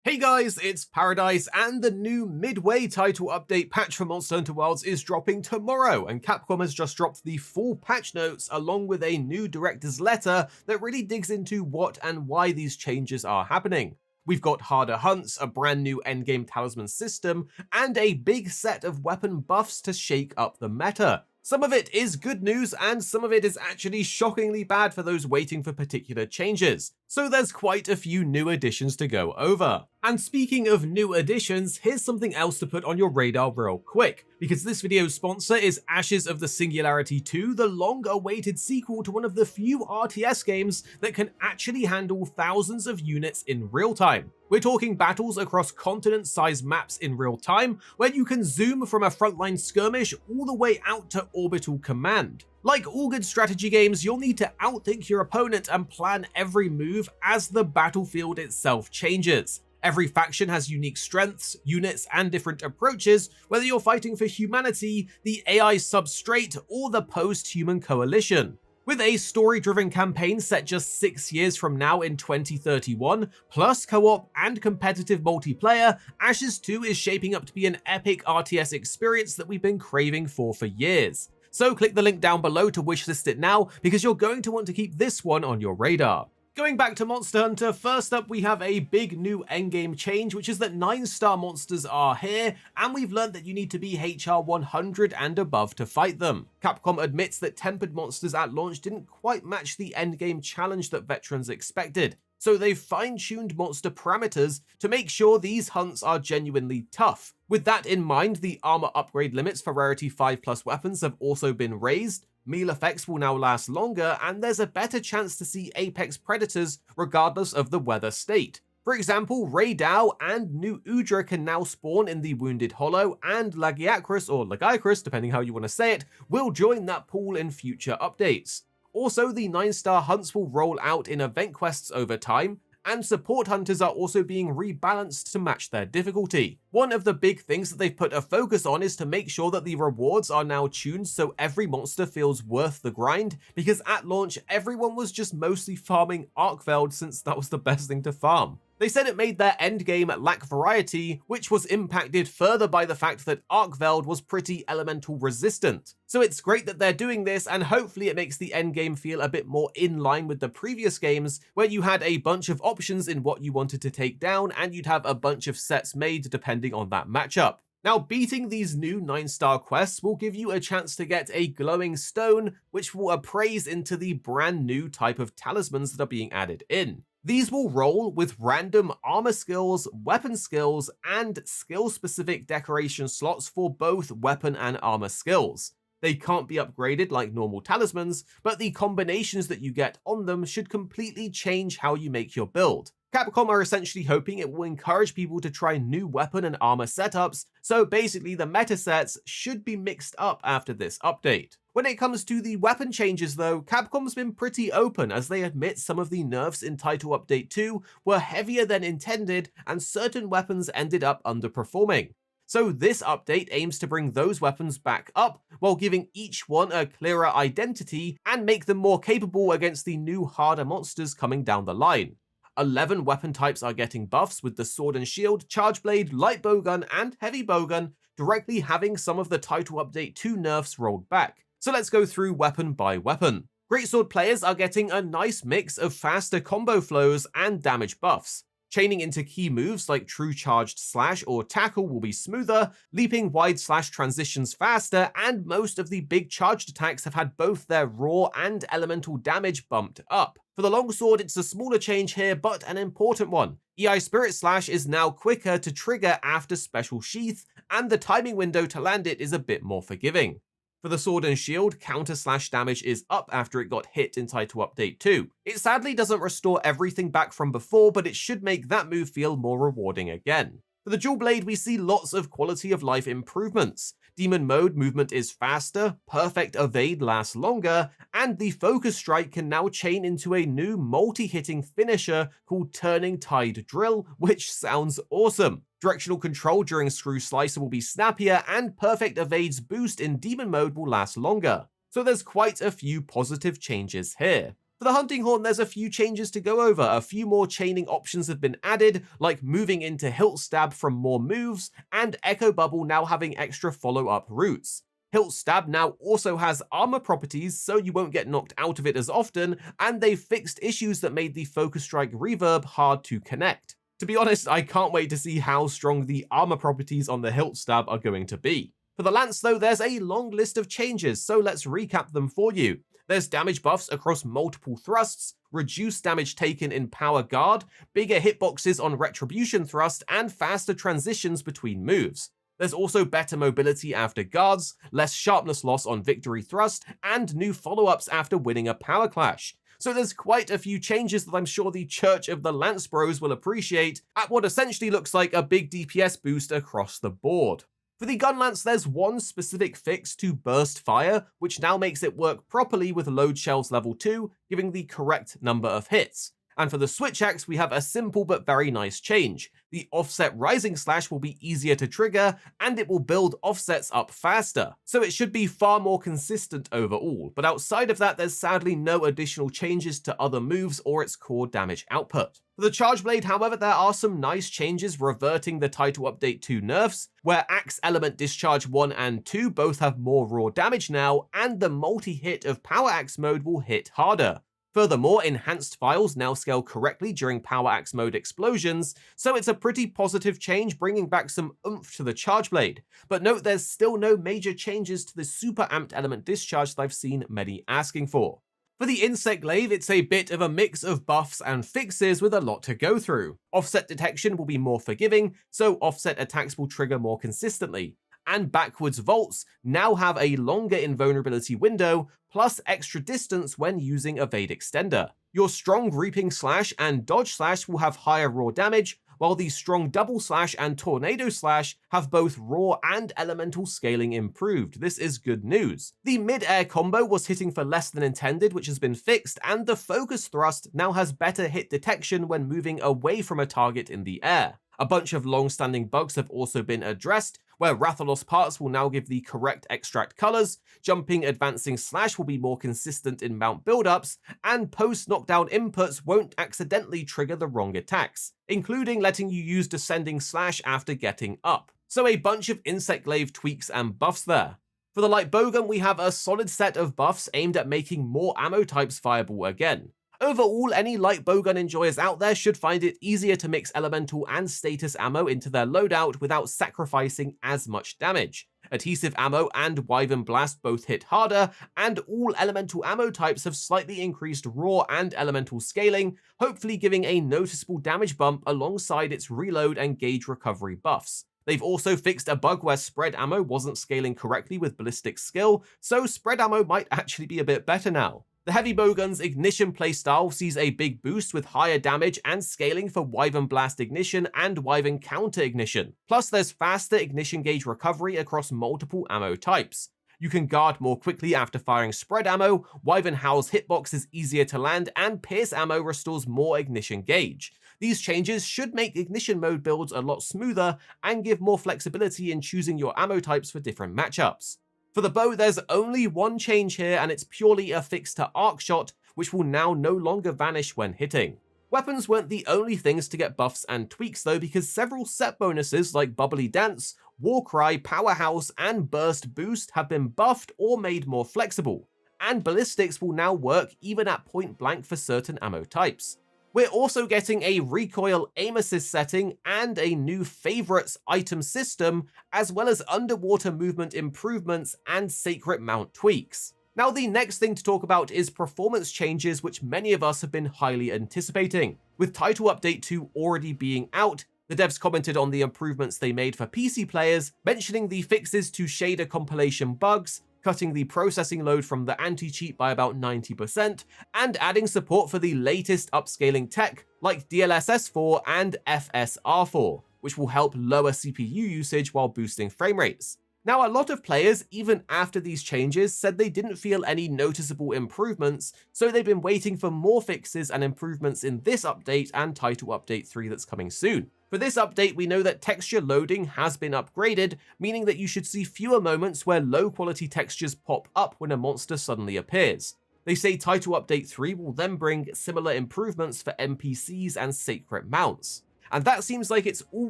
Hey guys, it's Paradise, and the new Midway title update patch for Monster Hunter Wilds is dropping tomorrow, and Capcom has just dropped the full patch notes along with a new director's letter that really digs into what and why these changes are happening. We've got harder hunts, a brand new endgame Talisman system, and a big set of weapon buffs to shake up the meta. Some of it is good news, and some of it is actually shockingly bad for those waiting for particular changes. So there's quite a few new additions to go over. And speaking of new additions, here's something else to put on your radar real quick, because this video's sponsor is Ashes of the Singularity 2, the long-awaited sequel to one of the few RTS games that can actually handle thousands of units in real time. We're talking battles across continent-sized maps in real time, where you can zoom from a frontline skirmish all the way out to orbital command. Like all good strategy games, you'll need to outthink your opponent and plan every move as the battlefield itself changes. Every faction has unique strengths, units, and different approaches, whether you're fighting for humanity, the AI substrate, or the post-human coalition. With a story-driven campaign set just 6 years from now in 2031, plus co-op and competitive multiplayer, Ashes 2 is shaping up to be an epic RTS experience that we've been craving for years. So click the link down below to wishlist it now, because you're going to want to keep this one on your radar. Going back to Monster Hunter, first up we have a big new endgame change, which is that 9-star monsters are here, and we've learned that you need to be HR 100 and above to fight them. Capcom admits that tempered monsters at launch didn't quite match the endgame challenge that veterans expected, so they've fine-tuned monster parameters to make sure these hunts are genuinely tough. With that in mind, the armor upgrade limits for rarity 5+ weapons have also been raised, melee effects will now last longer, and there's a better chance to see apex predators regardless of the weather state. For example, Raydao and New Udra can now spawn in the Wounded Hollow, and Lagiacrus, or Lagiacrus depending how you want to say it, will join that pool in future updates. Also, the 9-star hunts will roll out in event quests over time, and support hunters are also being rebalanced to match their difficulty. One of the big things that they've put a focus on is to make sure that the rewards are now tuned so every monster feels worth the grind, because at launch everyone was just mostly farming Arkveld since that was the best thing to farm. They said it made their endgame lack variety, which was impacted further by the fact that Arkveld was pretty elemental resistant. So it's great that they're doing this, and hopefully it makes the endgame feel a bit more in line with the previous games, where you had a bunch of options in what you wanted to take down, and you'd have a bunch of sets made depending on that matchup. Now, beating these new 9-star quests will give you a chance to get a glowing stone, which will appraise into the brand new type of talismans that are being added in. These will roll with random armor skills, weapon skills, and skill-specific decoration slots for both weapon and armor skills. They can't be upgraded like normal talismans, but the combinations that you get on them should completely change how you make your build. Capcom are essentially hoping it will encourage people to try new weapon and armor setups, so basically the meta sets should be mixed up after this update. When it comes to the weapon changes though, Capcom's been pretty open, as they admit some of the nerfs in Title Update 2 were heavier than intended and certain weapons ended up underperforming. So this update aims to bring those weapons back up while giving each one a clearer identity and make them more capable against the new harder monsters coming down the line. 11 weapon types are getting buffs, with the Sword and Shield, Charge Blade, Light Bowgun, and Heavy Bowgun directly having some of the Title Update 2 nerfs rolled back. So let's go through weapon by weapon. Greatsword players are getting a nice mix of faster combo flows and damage buffs. Chaining into key moves like True Charged Slash or Tackle will be smoother, leaping wide slash transitions faster, and most of the big charged attacks have had both their raw and elemental damage bumped up. For the longsword, it's a smaller change here, but an important one. EI Spirit Slash is now quicker to trigger after Special Sheath, and the timing window to land it is a bit more forgiving. For the Sword and Shield, counter slash damage is up after it got hit in Title Update 2. It sadly doesn't restore everything back from before, but it should make that move feel more rewarding again. For the Dual Blade, we see lots of quality of life improvements. Demon Mode movement is faster, Perfect Evade lasts longer, and the Focus Strike can now chain into a new multi-hitting finisher called Turning Tide Drill, which sounds awesome. Directional control during Screw Slicer will be snappier, and Perfect Evade's boost in Demon Mode will last longer. So there's quite a few positive changes here. For the hunting horn, there's a few changes to go over. A few more chaining options have been added, like moving into hilt stab from more moves, and Echo Bubble now having extra follow-up routes. Hilt Stab now also has armor properties, so you won't get knocked out of it as often, and they've fixed issues that made the Focus Strike reverb hard to connect. To be honest, I can't wait to see how strong the armor properties on the Hilt Stab are going to be. For the Lance though, there's a long list of changes, so let's recap them for you. There's damage buffs across multiple thrusts, reduced damage taken in Power Guard, bigger hitboxes on Retribution Thrust, and faster transitions between moves. There's also better mobility after guards, less sharpness loss on Victory Thrust, and new follow-ups after winning a Power Clash. So there's quite a few changes that I'm sure the Church of the Lance Bros will appreciate at what essentially looks like a big DPS boost across the board. For the Gunlance, there's one specific fix to Burst Fire, which now makes it work properly with Load Shells level 2, giving the correct number of hits. And for the Switch Axe, we have a simple but very nice change. The Offset Rising Slash will be easier to trigger, and it will build offsets up faster, so it should be far more consistent overall. But outside of that, there's sadly no additional changes to other moves or its core damage output. For the Charge Blade, however, there are some nice changes reverting the Title Update 2 nerfs, where Axe Element Discharge 1 and 2 both have more raw damage now, and the multi-hit of Power Axe mode will hit harder. Furthermore, enhanced files now scale correctly during Power Axe mode explosions, so it's a pretty positive change bringing back some oomph to the Charge Blade. But note there's still no major changes to the super amped element discharge that I've seen many asking for. For the Insect Glaive, it's a bit of a mix of buffs and fixes with a lot to go through. Offset detection will be more forgiving, so offset attacks will trigger more consistently. And backwards vaults now have a longer invulnerability window, plus extra distance when using Evade Extender. Your strong Reaping Slash and Dodge Slash will have higher raw damage, while the strong Double Slash and Tornado Slash have both raw and elemental scaling improved. This is good news. The mid-air combo was hitting for less than intended, which has been fixed, and the Focus Thrust now has better hit detection when moving away from a target in the air. A bunch of long-standing bugs have also been addressed, where Rathalos parts will now give the correct extract colors, jumping advancing slash will be more consistent in mount buildups, and post-knockdown inputs won't accidentally trigger the wrong attacks, including letting you use descending slash after getting up. So a bunch of Insect Glaive tweaks and buffs there. For the light bowgun, we have a solid set of buffs aimed at making more ammo types viable again. Overall, any light bowgun enjoyers out there should find it easier to mix elemental and status ammo into their loadout without sacrificing as much damage. Adhesive ammo and Wyvern Blast both hit harder, and all elemental ammo types have slightly increased raw and elemental scaling, hopefully giving a noticeable damage bump alongside its reload and gauge recovery buffs. They've also fixed a bug where spread ammo wasn't scaling correctly with ballistic skill, so spread ammo might actually be a bit better now. The Heavy Bowgun's Ignition playstyle sees a big boost with higher damage and scaling for Wyvern Blast Ignition and Wyvern Counter Ignition. Plus, there's faster ignition gauge recovery across multiple ammo types. You can guard more quickly after firing spread ammo, Wyvern Howl's hitbox is easier to land, and Pierce ammo restores more ignition gauge. These changes should make ignition mode builds a lot smoother and give more flexibility in choosing your ammo types for different matchups. For the bow, there's only one change here, and it's purely a fix to Arc Shot, which will now no longer vanish when hitting. Weapons weren't the only things to get buffs and tweaks though, because several set bonuses like Bubbly Dance, Warcry, Powerhouse, and Burst Boost have been buffed or made more flexible, and Ballistics will now work even at point blank for certain ammo types. We're also getting a recoil aim assist setting and a new favorites item system, as well as underwater movement improvements and sacred mount tweaks. Now, the next thing to talk about is performance changes, which many of us have been highly anticipating. With Title Update 2 already being out, the devs commented on the improvements they made for PC players, mentioning the fixes to shader compilation bugs, cutting the processing load from the anti-cheat by about 90%, and adding support for the latest upscaling tech like DLSS4 and FSR4, which will help lower CPU usage while boosting frame rates. Now, a lot of players, even after these changes, said they didn't feel any noticeable improvements, so they've been waiting for more fixes and improvements in this update and Title Update 3 that's coming soon. For this update, we know that texture loading has been upgraded, meaning that you should see fewer moments where low-quality textures pop up when a monster suddenly appears. They say Title Update 3 will then bring similar improvements for NPCs and sacred mounts. And that seems like it's all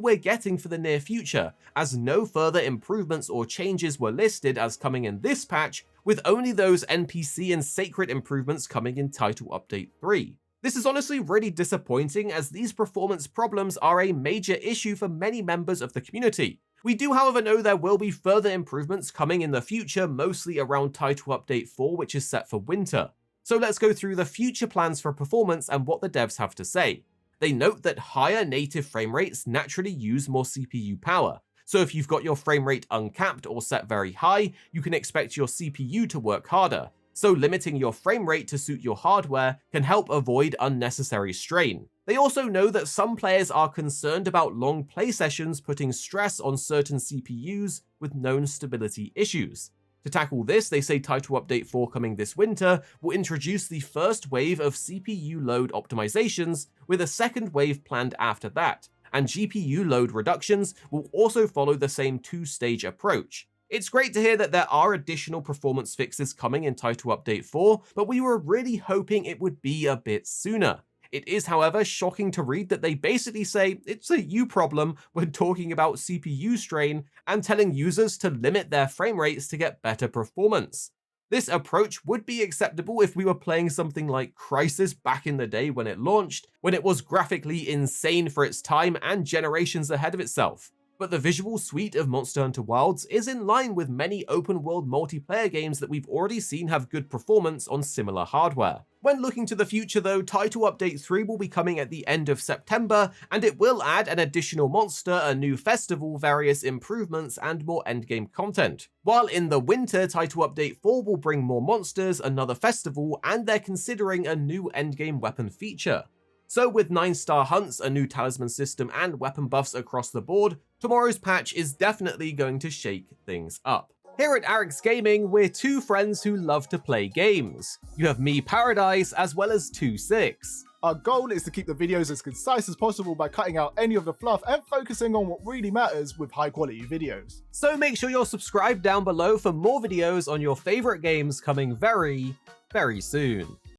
we're getting for the near future, as no further improvements or changes were listed as coming in this patch, with only those NPC and sacred improvements coming in Title Update 3. This is honestly really disappointing, as these performance problems are a major issue for many members of the community. We do, however, know there will be further improvements coming in the future, mostly around Title Update 4, which is set for winter. So let's go through the future plans for performance and what the devs have to say. They note that higher native frame rates naturally use more CPU power. So if you've got your frame rate uncapped or set very high, you can expect your CPU to work harder. So limiting your frame rate to suit your hardware can help avoid unnecessary strain. They also know that some players are concerned about long play sessions putting stress on certain CPUs with known stability issues. To tackle this, they say Title Update 4 coming this winter will introduce the first wave of CPU load optimizations, with a second wave planned after that, and GPU load reductions will also follow the same two-stage approach. It's great to hear that there are additional performance fixes coming in Title Update 4, but we were really hoping it would be a bit sooner. It is, however, shocking to read that they basically say it's a you problem when talking about CPU strain and telling users to limit their frame rates to get better performance. This approach would be acceptable if we were playing something like Crysis back in the day when it launched, when it was graphically insane for its time and generations ahead of itself. But the visual suite of Monster Hunter Wilds is in line with many open-world multiplayer games that we've already seen have good performance on similar hardware. When looking to the future though, Title Update 3 will be coming at the end of September, and it will add an additional monster, a new festival, various improvements, and more endgame content. While in the winter, Title Update 4 will bring more monsters, another festival, and they're considering a new endgame weapon feature. So with 9-star hunts, a new talisman system, and weapon buffs across the board, tomorrow's patch is definitely going to shake things up. Here at Arix Gaming, we're two friends who love to play games. You have me, Paradise, as well as 26. Our goal is to keep the videos as concise as possible by cutting out any of the fluff and focusing on what really matters with high quality videos. So make sure you're subscribed down below for more videos on your favorite games coming very, very soon.